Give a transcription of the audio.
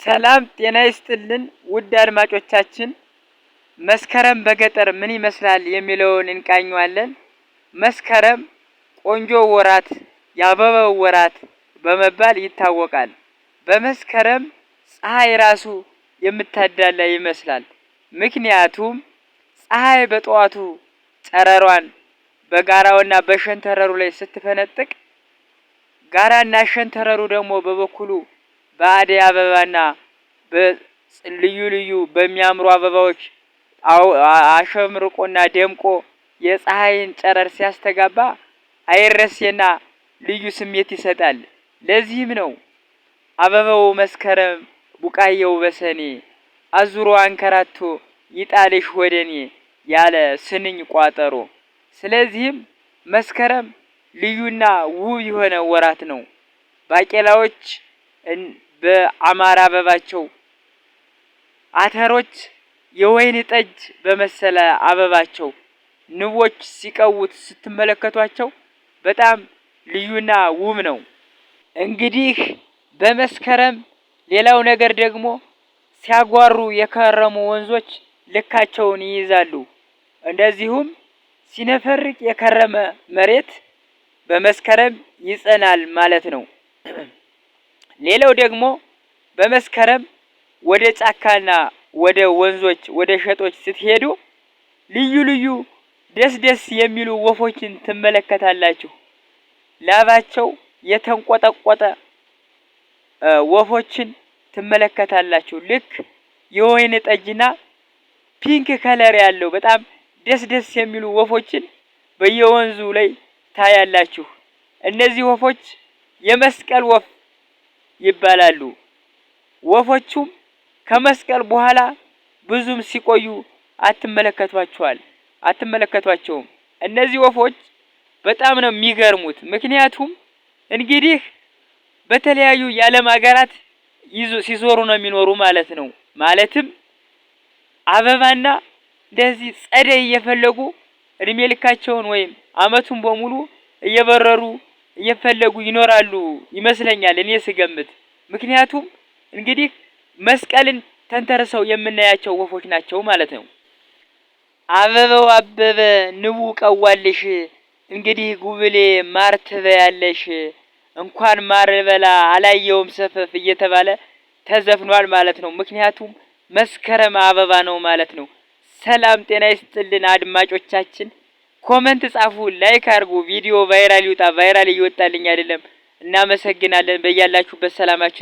ሰላም ጤና ይስጥልን ውድ አድማጮቻችን፣ መስከረም በገጠር ምን ይመስላል የሚለውን እንቃኘዋለን። መስከረም ቆንጆ ወራት፣ የአበባው ወራት በመባል ይታወቃል። በመስከረም ፀሐይ ራሱ የምታዳላ ይመስላል። ምክንያቱም ፀሐይ በጠዋቱ ጨረሯን በጋራውና በሸንተረሩ ላይ ስትፈነጥቅ፣ ጋራና ሸንተረሩ ደግሞ በበኩሉ በአደይ አበባና በልዩ ልዩ በሚያምሩ አበባዎች አሸብርቆና ደምቆ የፀሐይን ጨረር ሲያስተጋባ አይረሴና ልዩ ስሜት ይሰጣል። ለዚህም ነው አበባው መስከረም ቡቃያው በሰኔ አዙሮ አንከራቶ ይጣልሽ ወደኔ ያለ ስንኝ ቋጠሮ። ስለዚህም መስከረም ልዩና ውብ የሆነ ወራት ነው። ባቄላዎች በአማራ አበባቸው፣ አተሮች የወይን ጠጅ በመሰለ አበባቸው፣ ንቦች ሲቀውት ስትመለከቷቸው በጣም ልዩና ውብ ነው። እንግዲህ በመስከረም ሌላው ነገር ደግሞ ሲያጓሩ የከረሙ ወንዞች ልካቸውን ይይዛሉ። እንደዚሁም ሲነፈርቅ የከረመ መሬት በመስከረም ይጸናል ማለት ነው። ሌላው ደግሞ በመስከረም ወደ ጫካና ወደ ወንዞች ወደ ሸጦች ስትሄዱ ልዩ ልዩ ደስ የሚሉ ወፎችን ትመለከታላችሁ። ላባቸው የተንቆጠቆጠ ወፎችን ትመለከታላችሁ። ልክ የወይን ጠጅና ፒንክ ከለር ያለው በጣም ደስ የሚሉ ወፎችን በየወንዙ ላይ ታያላችሁ። እነዚህ ወፎች የመስቀል ወፍ ይባላሉ። ወፎቹም ከመስቀል በኋላ ብዙም ሲቆዩ አትመለከቷቸውም። እነዚህ ወፎች በጣም ነው የሚገርሙት። ምክንያቱም እንግዲህ በተለያዩ የዓለም ሀገራት ሲዞሩ ነው የሚኖሩ ማለት ነው። ማለትም አበባና እንደዚህ ጸደይ እየፈለጉ እድሜ ልካቸውን ወይም አመቱን በሙሉ እየበረሩ እየፈለጉ ይኖራሉ ይመስለኛል እኔ ስገምት። ምክንያቱም እንግዲህ መስቀልን ተንተርሰው የምናያቸው ወፎች ናቸው ማለት ነው። አበባው አበበ ንቡ ቀዋልሽ፣ እንግዲህ ጉብሌ ማር ትበያለሽ፣ እንኳን ማር በላ አላየውም ሰፈፍ እየተባለ ተዘፍኗል ማለት ነው። ምክንያቱም መስከረም አበባ ነው ማለት ነው። ሰላም ጤና ይስጥልን አድማጮቻችን። ኮመንት ጻፉ፣ ላይክ አድርጉ። ቪዲዮ ቫይራል ይውጣ። ቫይራል እየወጣልኝ አይደለም። እናመሰግናለን። በያላችሁበት ሰላማችሁ